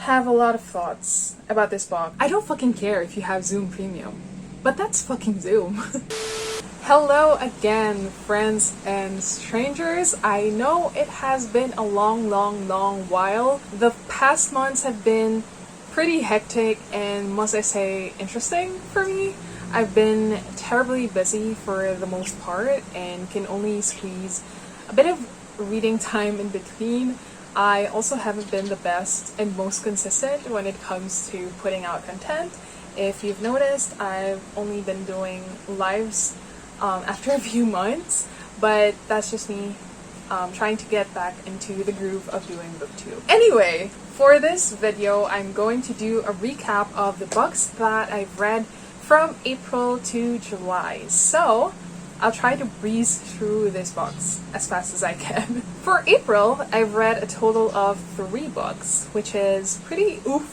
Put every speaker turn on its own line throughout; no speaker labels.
have a lot of thoughts about this book. I don't fucking care if you have Zoom Premium, but that's fucking Zoom. Hello again, friends and strangers. I know it has been a long while. The past months have been pretty hectic and, must I say, interesting for me. I've been terribly busy for the most part and can only squeeze a bit of reading time in between. I also haven't been the best and most consistent when it comes to putting out content. If you've noticed, I've only been doing lives after a few months, but that's just me trying to get back into the groove of doing booktube. Anyway, for this video, I'm going to do a recap of the books that I've read from April to July. So I'll try to breeze through these books as fast as I can. For April, I've read a total of 3 books, which is pretty oof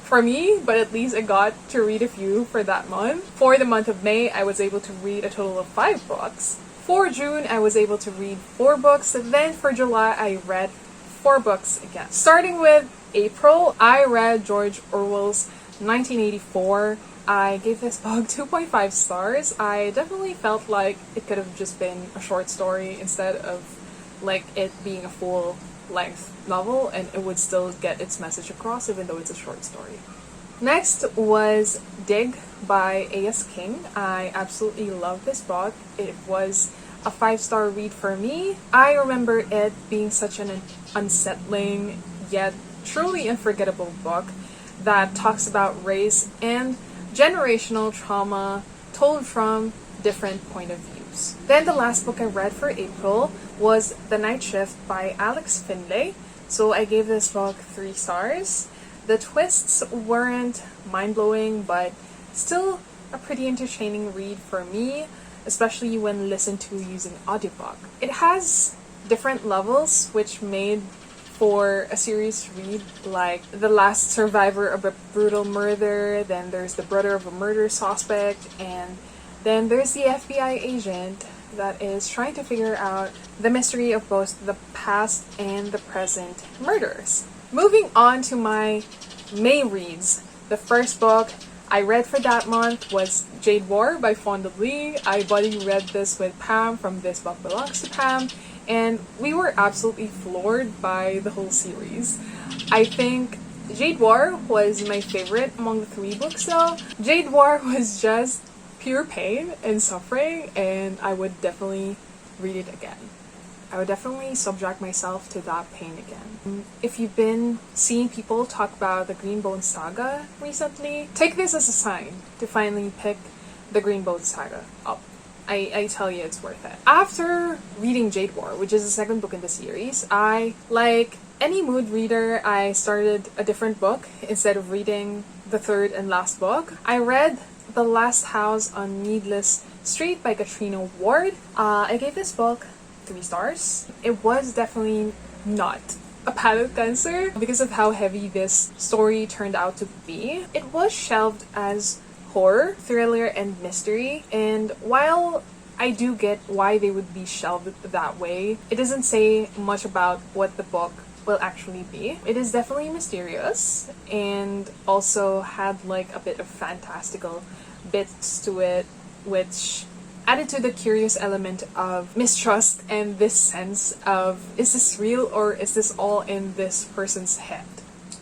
for me, but at least I got to read a few for that month. For the month of May, I was able to read a total of 5 books. For June, I was able to read 4 books. Then for July, I read 4 books again. Starting with April, I read George Orwell's 1984. I gave this book 2.5 stars. I definitely felt like it could have just been a short story instead of like it being a full length novel, and it would still get its message across even though it's a short story. Next was Dig by A.S. King. I absolutely love this book. It was a 5-star read for me. I remember it being such an unsettling yet truly unforgettable book that talks about race and generational trauma told from different point of views. Then the last book I read for April was The Night Shift by Alex Finlay. So I gave this book 3 stars. The twists weren't mind-blowing, but still a pretty entertaining read for me, especially when listened to using audiobook. It has different levels, which made for a serious read, like the last survivor of a brutal murder, then there's the brother of a murder suspect, and then there's the FBI agent that is trying to figure out the mystery of both the past and the present murders. Moving on to my May reads. The first book I read for that month was Jade War by Fonda Lee. I buddy read this with Pam from This Book Belongs to Pam, and we were absolutely floored by the whole series. I think Jade War was my favorite among the 3 books though. Jade War was just pure pain and suffering, and I would definitely read it again. I would definitely subject myself to that pain again. If you've been seeing people talk about the Green Bone Saga recently, take this as a sign to finally pick the Green Bone Saga up. I tell you, it's worth it. After reading Jade War, which is the second book in the series, like any mood reader, I started a different book instead of reading the third and last book. I read The Last House on Needless Street by Katrina Ward. I gave this book 3 stars. It was definitely not a palate cleanser because of how heavy this story turned out to be. It was shelved as horror, thriller, and mystery, and while I do get why they would be shelved that way, it doesn't say much about what the book will actually be. It is definitely mysterious and also had like a bit of fantastical bits to it, which added to the curious element of mistrust and this sense of, is this real or is this all in this person's head?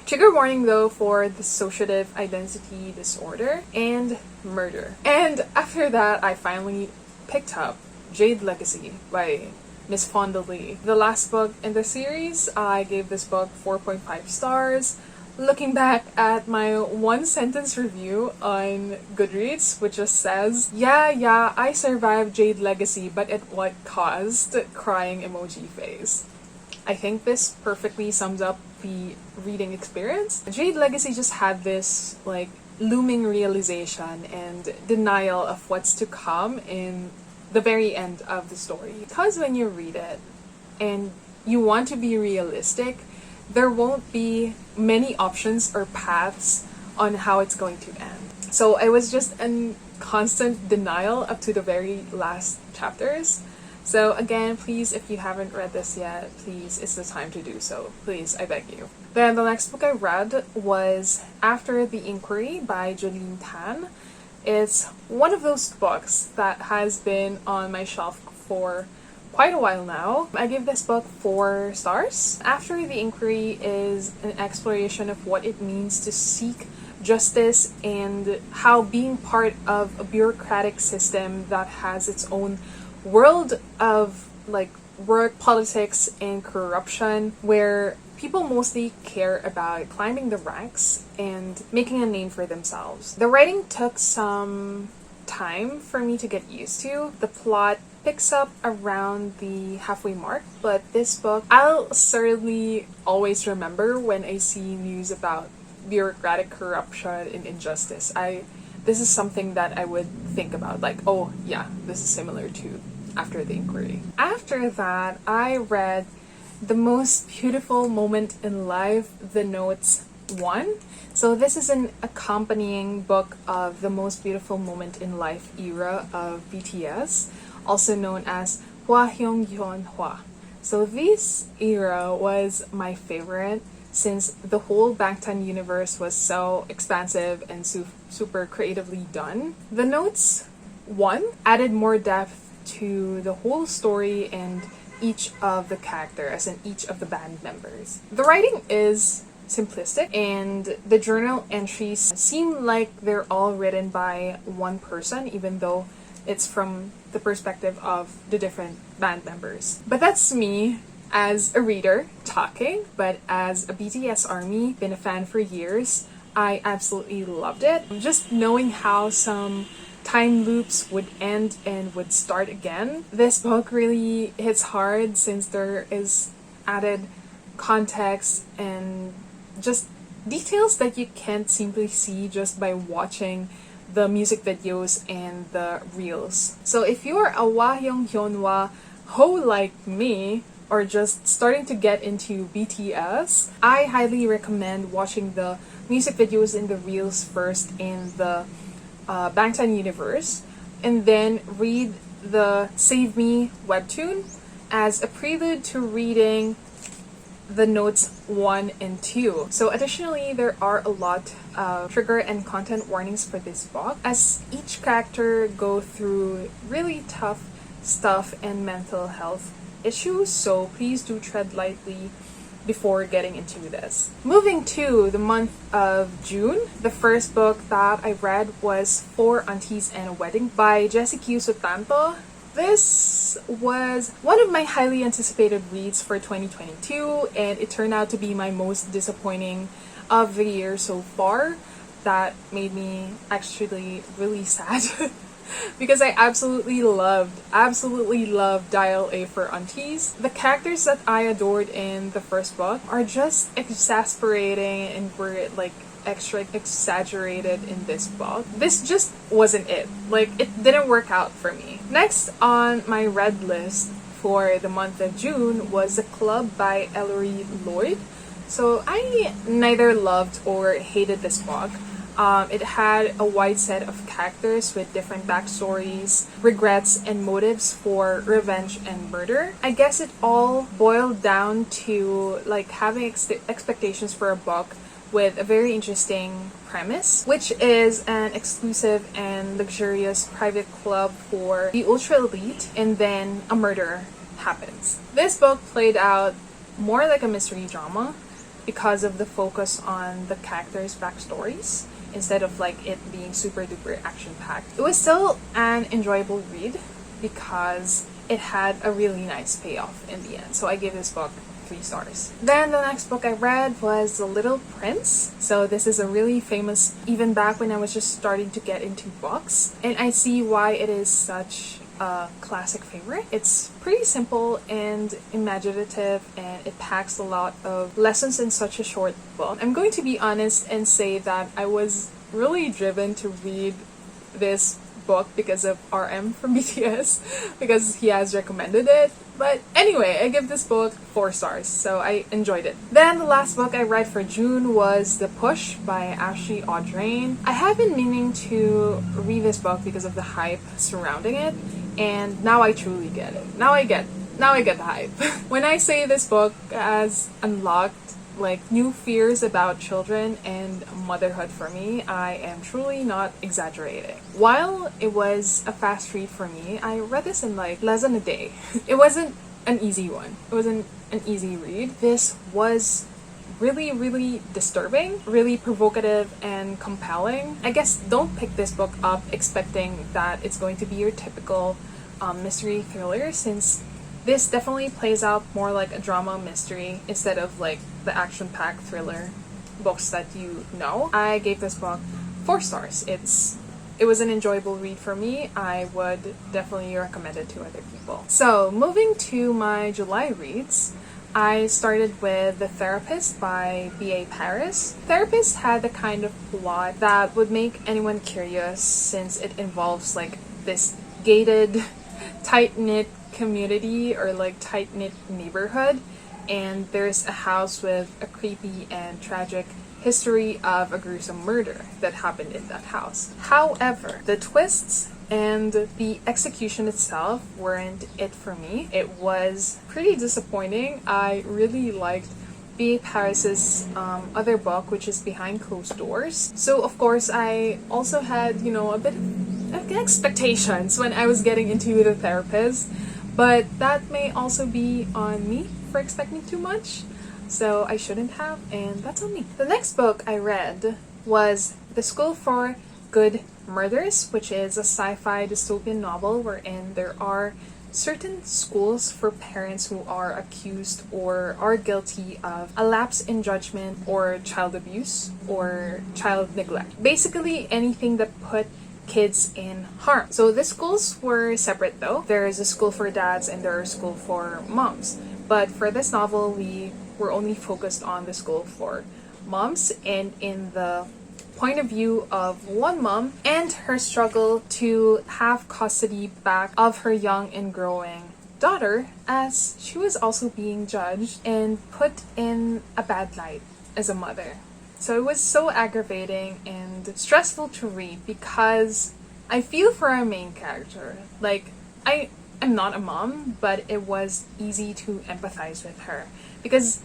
Trigger warning though for dissociative identity disorder and murder. And after that, I finally picked up Jade Legacy by Miss Fonda Lee. The last book in the series, I gave this book 4.5 stars. Looking back at my 1-sentence review on Goodreads, which just says, yeah, I survived Jade Legacy, but at what cost? Crying emoji face. I think this perfectly sums up the reading experience. Jade Legacy just had this like looming realization and denial of what's to come in the very end of the story. Because when you read it and you want to be realistic, there won't be many options or paths on how it's going to end. So I was just in constant denial up to the very last chapters. So again, please, if you haven't read this yet, please, it's the time to do so. Please, I beg you. Then the next book I read was After the Inquiry by Jolene Tan. It's one of those books that has been on my shelf for quite a while now. I give this book 4 stars. After the Inquiry is an exploration of what it means to seek justice and how being part of a bureaucratic system that has its own world of like work, politics, and corruption, where people mostly care about climbing the ranks and making a name for themselves. The writing took some time for me to get used to. The plot picks up around the halfway mark, but this book I'll certainly always remember when I see news about bureaucratic corruption and injustice. This is something that I would think about, like, oh yeah, this is similar to After the Inquiry. After that, I read The Most Beautiful Moment in Life, The Notes 1. So this is an accompanying book of the Most Beautiful Moment in Life era of BTS, also known as Hwa Hyung Yeon Hwa. So this era was my favorite since the whole Bangtan universe was so expansive and super creatively done. The Notes 1 added more depth to the whole story and each of the characters and each of the band members. The writing is simplistic and the journal entries seem like they're all written by one person, even though it's from the perspective of the different band members. But that's me as a reader talking, but as a BTS ARMY, been a fan for years, I absolutely loved it. Just knowing how some time loops would end and would start again. This book really hits hard since there is added context and just details that you can't simply see just by watching the music videos and the reels. So if you're a Hwa Hyung Yeon ho like me, or just starting to get into BTS, I highly recommend watching the music videos and the reels first in the Bangtan universe, and then read the Save Me webtoon as a prelude to reading the Notes 1 and 2. So additionally, there are a lot of trigger and content warnings for this book, as each character go through really tough stuff and mental health issues, so please do tread lightly before getting into this. Moving to the month of June, the first book that I read was 4 Aunties and a Wedding by Jessie Q Sutanto. This was one of my highly anticipated reads for 2022, and it turned out to be my most disappointing of the year so far. That made me actually really sad because I absolutely loved Dial A for Aunties. The characters that I adored in the first book are just exasperating and were like extra exaggerated in this book. This just wasn't it. Like, it didn't work out for me. Next on my read list for the month of June was The Club by Ellery Lloyd. So I neither loved or hated this book. It had a wide set of characters with different backstories, regrets, and motives for revenge and murder. I guess it all boiled down to like having expectations for a book with a very interesting premise, which is an exclusive and luxurious private club for the ultra elite, and then a murder happens. This book played out more like a mystery drama because of the focus on the characters' backstories, instead of like it being super duper action packed. It was still an enjoyable read because it had a really nice payoff in the end. So I gave this book 3 stars. Then the next book I read was The Little Prince. So this is a really famous, even back when I was just starting to get into books, and I see why it is such a classic favorite. It's pretty simple and imaginative, and it packs a lot of lessons in such a short book. I'm going to be honest and say that I was really driven to read this book because of RM from BTS, because he has recommended it. But anyway, I give this book 4 stars, so I enjoyed it. Then the last book I read for June was The Push by Ashley Audrain. I have been meaning to read this book because of the hype surrounding it, and now I truly get it. Now I get the hype. When I say this book has unlocked like new fears about children and motherhood for me, I am truly not exaggerating. While it was a fast read for me, I read this in like less than a day. It wasn't an easy one. It wasn't an easy read. This was really, really disturbing, really provocative and compelling. I guess don't pick this book up expecting that it's going to be your typical mystery thriller, since this definitely plays out more like a drama mystery instead of like the action-packed thriller books that you know. I gave this book 4 stars. It was an enjoyable read for me. I would definitely recommend it to other people. So moving to my July reads, I started with The Therapist by B.A. Paris. Therapist had the kind of plot that would make anyone curious, since it involves like this gated, tight-knit community or like tight-knit neighborhood, and there's a house with a creepy and tragic history of a gruesome murder that happened in that house. However, the twists and the execution itself weren't it for me. It was pretty disappointing. I really liked B.A. Paris's other book, which is Behind Closed Doors. So of course I also had, a bit of expectations when I was getting into The Therapist, but that may also be on me for expecting too much. So I shouldn't have, and that's on me. The next book I read was The School for Good Murders, which is a sci-fi dystopian novel wherein there are certain schools for parents who are accused or are guilty of a lapse in judgment or child abuse or child neglect. Basically anything that put kids in harm. So the schools were separate though. There is a school for dads and there is a school for moms. But for this novel, we were only focused on the school for moms, and in the point of view of one mom and her struggle to have custody back of her young and growing daughter, as she was also being judged and put in a bad light as a mother. So it was so aggravating and stressful to read because I feel for our main character. Like, I'm not a mom, but it was easy to empathize with her because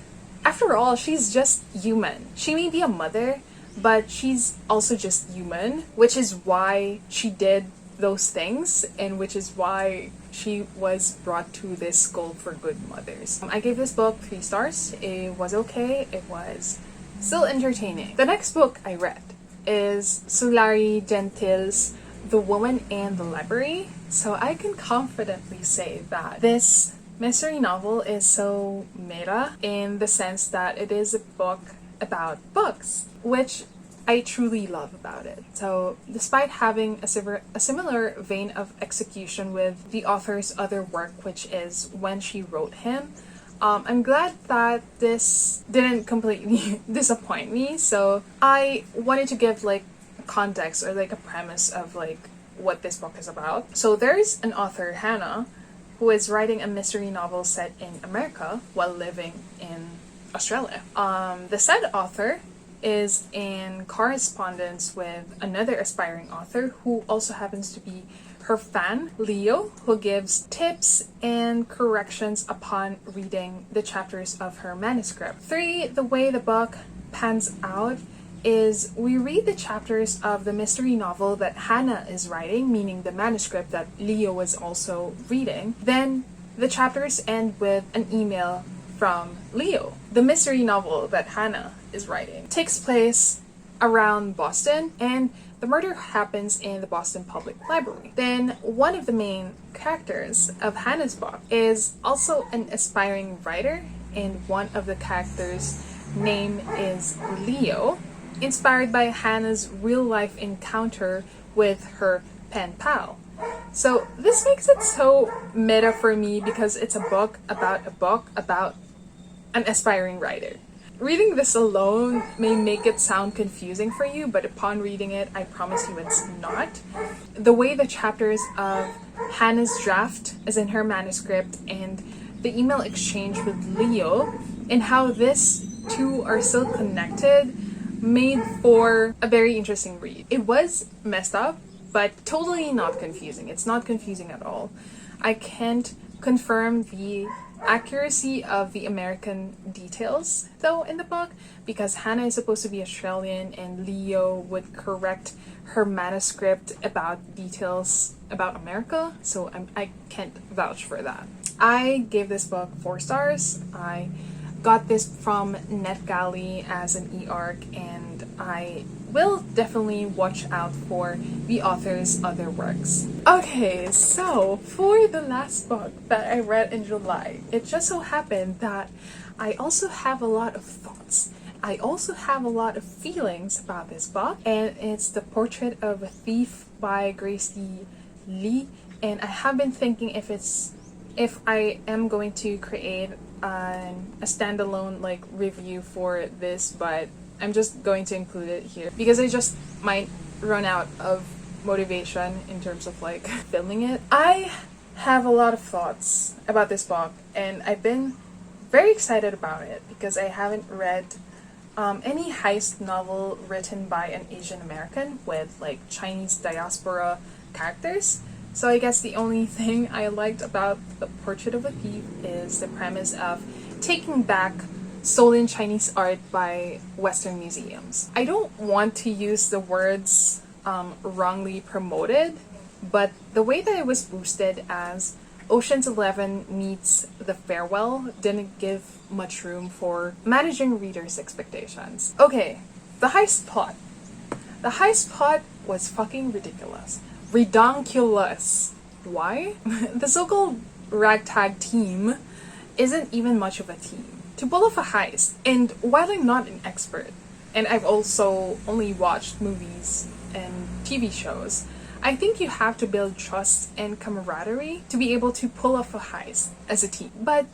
after all, she's just human. She may be a mother, but she's also just human, which is why she did those things and which is why she was brought to this school for good mothers. I gave this book 3 stars. It was okay. It was still entertaining. The next book I read is Sulari Gentile's The Woman and the Library. So I can confidently say that this mystery novel is so meta in the sense that it is a book about books, which I truly love about it. So despite having a similar vein of execution with the author's other work, which is When She Wrote Him, I'm glad that this didn't completely disappoint me. So I wanted to give like context or like a premise of like what this book is about. So there's an author, Hannah, who is writing a mystery novel set in America while living in Australia. The said author is in correspondence with another aspiring author who also happens to be her fan, Leo, who gives tips and corrections upon reading the chapters of her manuscript. 3, the way the book pans out is we read the chapters of the mystery novel that Hannah is writing, meaning the manuscript that Leo was also reading. Then the chapters end with an email from Leo. The mystery novel that Hannah is writing takes place around Boston, and the murder happens in the Boston Public Library. Then one of the main characters of Hannah's book is also an aspiring writer, and one of the characters' name is Leo, inspired by Hannah's real-life encounter with her pen pal. So this makes it so meta for me because it's a book about an aspiring writer. Reading this alone may make it sound confusing for you, but upon reading it, I promise you it's not. The way the chapters of Hannah's draft is in her manuscript and the email exchange with Leo and how these two are still connected made for a very interesting read. It was messed up but totally not confusing. It's not confusing at all. I can't confirm the accuracy of the American details though in the book, because Hannah is supposed to be Australian and Leo would correct her manuscript about details about America, so I can't vouch for that. I gave this book 4 stars. I got this from NetGalley as an e-arc, and I will definitely watch out for the author's other works. Okay, so for the last book that I read in July, it just so happened that I also have a lot of thoughts. I also have a lot of feelings about this book, and it's The Portrait of a Thief by Gracie Lee. And I have been thinking if I am going to create a standalone like review for this, but I'm just going to include it here because I just might run out of motivation in terms of like filming it. I have a lot of thoughts about this book, and I've been very excited about it because I haven't read any heist novel written by an Asian American with like Chinese diaspora characters. So I guess the only thing I liked about The Portrait of a Thief is the premise of taking back stolen Chinese art by Western museums. I don't want to use the words wrongly promoted, but the way that it was boosted as Ocean's 11 meets The Farewell didn't give much room for managing readers' expectations. Okay, the heist plot. The heist plot was fucking ridiculous. Redonkulous. Why? The so-called ragtag team isn't even much of a team. To pull off a heist, and while I'm not an expert, and I've also only watched movies and TV shows, I think you have to build trust and camaraderie to be able to pull off a heist as a team. But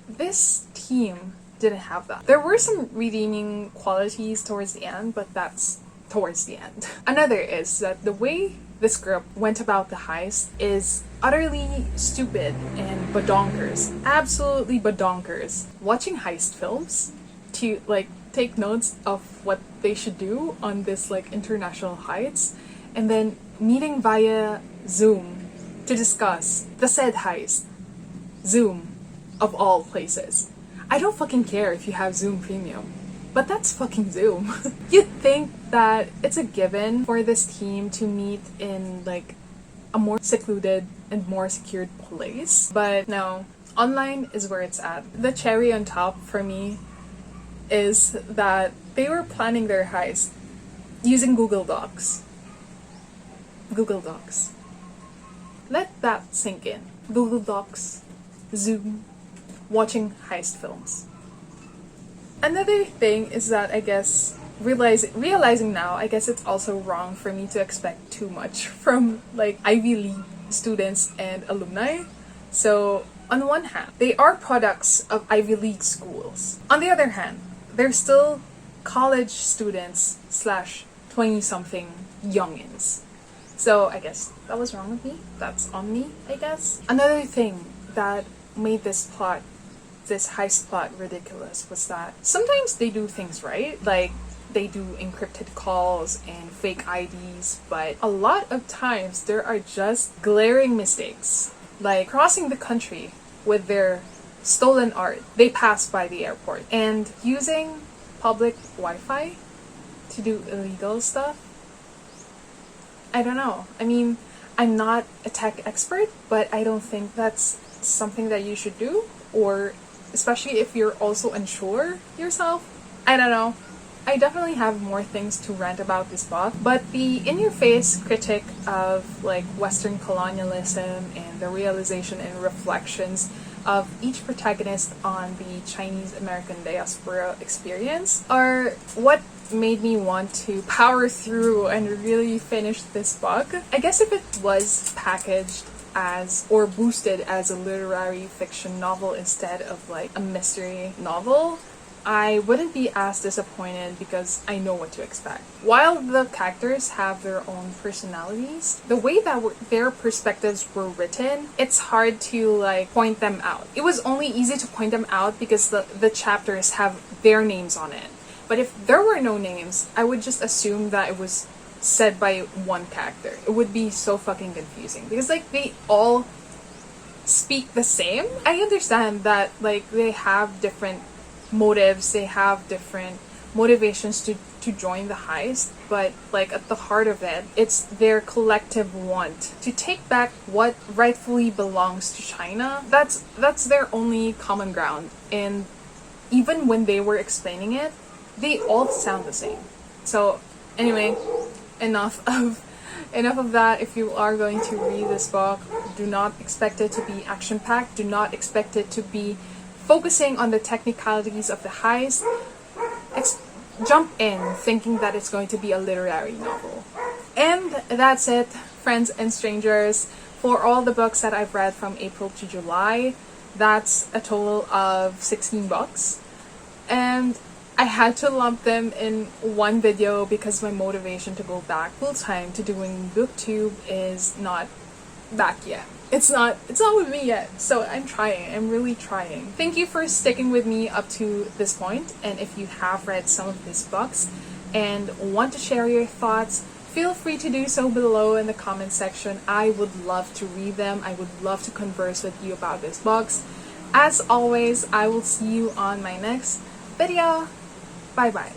this team didn't have that. There were some redeeming qualities towards the end, but that's towards the end. Another is that the way this group went about the heist is utterly stupid and badonkers. Absolutely badonkers. Watching heist films to like take notes of what they should do on this like international heist, and then meeting via Zoom to discuss the said heist. Zoom, of all places. I don't fucking care if you have Zoom Premium, but that's fucking Zoom. You'd think that it's a given for this team to meet in like a more secluded and more secured place, but no, online is where it's at. The cherry on top for me is that they were planning their heist using Google Docs. Google Docs. Let that sink in. Google Docs, Zoom, watching heist films. Another thing is that I guess realizing now, I guess it's also wrong for me to expect too much from like Ivy League students and alumni. So on one hand, they are products of Ivy League schools. On the other hand, they're still college students / 20-something youngins. So I guess that was wrong with me. That's on me, I guess. Another thing that made this heist plot ridiculous was that sometimes they do things right, like they do encrypted calls and fake IDs, but a lot of times there are just glaring mistakes, like crossing the country with their stolen art. They pass by the airport, and using public Wi-Fi to do illegal stuff. I don't know. I mean, I'm not a tech expert, but I don't think that's something that you should do, or especially if you're also unsure yourself. I don't know. I definitely have more things to rant about this book, but the in-your-face critique of like Western colonialism and the realization and reflections of each protagonist on the Chinese American diaspora experience are what made me want to power through and really finish this book. I guess if it was packaged as or boosted as a literary fiction novel instead of like a mystery novel, I wouldn't be as disappointed because I know what to expect. While the characters have their own personalities, the way that their perspectives were written, it's hard to like point them out. It was only easy to point them out because the chapters have their names on it. But if there were no names, I would just assume that it was said by one character. It would be so fucking confusing because like they all speak the same. I understand that like they have different motives, they have different motivations to join the heist, but like at the heart of it, it's their collective want to take back what rightfully belongs to China. That's their only common ground, and even when they were explaining it, they all sound the same. So anyway, enough of that. If you are going to read this book, do not expect it to be action-packed. Do not expect it to be focusing on the technicalities of the heist. Jump in thinking that it's going to be a literary novel. And that's it, friends and strangers. For all the books that I've read from April to July, that's a total of 16 books. And I had to lump them in one video because my motivation to go back full-time to doing booktube is not back yet. It's not with me yet, so I'm really trying. Thank you for sticking with me up to this point, and if you have read some of these books and want to share your thoughts, feel free to do so below in the comment section. I would love to read them. I would love to converse with you about these books. As always, I will see you on my next video. Bye bye.